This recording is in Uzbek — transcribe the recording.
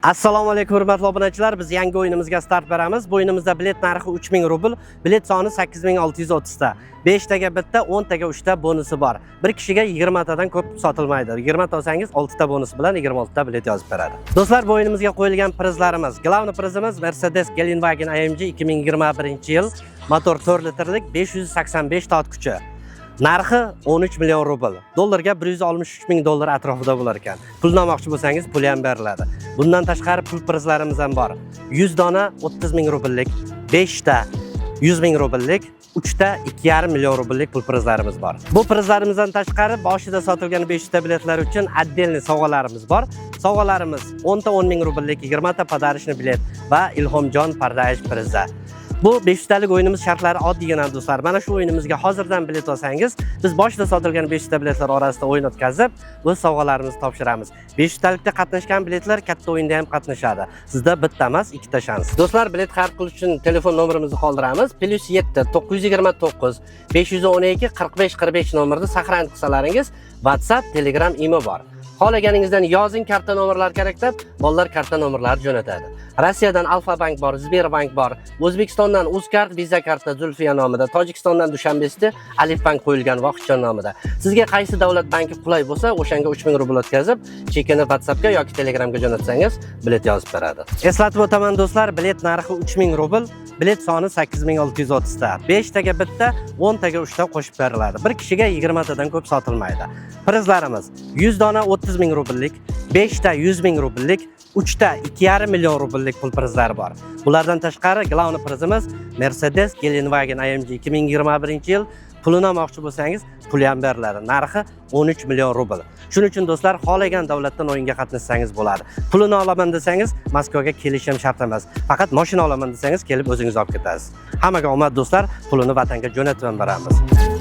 Assalomu alaykum hurmatli obunachilar, biz yangi o'yinimizga start beramiz. Bu o'yinimizda bilet narxi 3000 rubl, bilet soni 8630 ta. 5 taga bitta, 10 taga 3 ta bonusi bor. Bir kishiga 20 tadan ko'p sotilmaydi. 20 ta olsangiz 6 ta bonus bilan 26 ta bilet yozib beradi. Do'stlar, bu o'yinimizga qo'yilgan prizlarimiz. Glavni prizimiz Mercedes Gelandewagen AMG 2021-yil, motor 4 litrlik 585 ta ot kuchi. Narxi 13 million rubl. Dollarga 163 ming dollar atrofida bo'lar ekan. Pulni olmoqchi bo'lsangiz, pul ham beriladi. Bundan tashqari pul prizlarimiz ham bor. 100 dona 30 ming rubllik, 5 ta 100 ming rubllik, 3 ta 2,5 million rubllik pul prizlarimiz bor. Bu prizlarimizdan tashqari boshida sotilgan 500 ta biletlar uchun отдельный sovg'alarimiz bor. Sovg'alarimiz 10 ta 10 ming rubllik, 20 ta podarishni bilet va Ilhomjon Pardayev prizi. Bu 500 talik o'yinimiz shartlari oddiygina do'stlar. Mana shu o'yinimizga hozirdan bilet olsangiz, biz boshida sotilgan 500 ta biletlar orasida o'yin o'tkazib, o'z sovg'alarimizni topshiramiz. 500 talikda qatnashgan biletlar katta o'yinda ham qatnashadi. Sizda bitta emas, ikkita shans. Do'stlar, bilet xarid qilish uchun telefon nomerimizni qoldiramiz. +7 929 512 45 45 nomerda saqlanib qilsalaringiz, WhatsApp, Telegram, imo bor. Xohlaganingizdan yozing, karta nomerlar kerak deb, bolalar karta nomerlari jo'natadi. Rossiyadan Alfa Bank bor, Sberbank bor, O'zbekistondan Uzcard, Visa karta Zulfiya nomida, Tojikistondan Dushanbesda Alif Bank qo'yilgan Vohidjon nomida. Sizga qaysi davlat banki qulay bo'lsa, o'shanga 3000 rubl o'tkazib, chekini WhatsAppga yoki Telegramga jo'natsangiz, bilet yozib beradi. Eslatib o'taman do'stlar, bilet narxi 3000 rubl, bilet soni 8630 ta. 5 taga bitta, 10 taga 3 ta qo'shib beriladi. Bir kishiga 20 tadan ko'p sotilmaydi. Prizlarimiz 100 dona 30 ming rubllik, 5 ta 100 ming rubllik, 3 ta 2,5 million rubllik pul prizlari bor. Bulardan tashqari glavni prizimiz Mercedes Gelandewagen AMG 2021-yil. Pulini olmoqchi bo'lsangiz, pul ham beriladi. Narxi 13 million rubl. Shuning uchun do'stlar, xohlagan davlatdan o'yinga qatnashsangiz bo'ladi. Pulini olaman desangiz, Moskvaga kelish ham shart emas. Faqat mashina olaman desangiz, kelib o'zingiz olib ketasiz. Hammaga omad do'stlar, pulini vatanga jo'natib beramiz.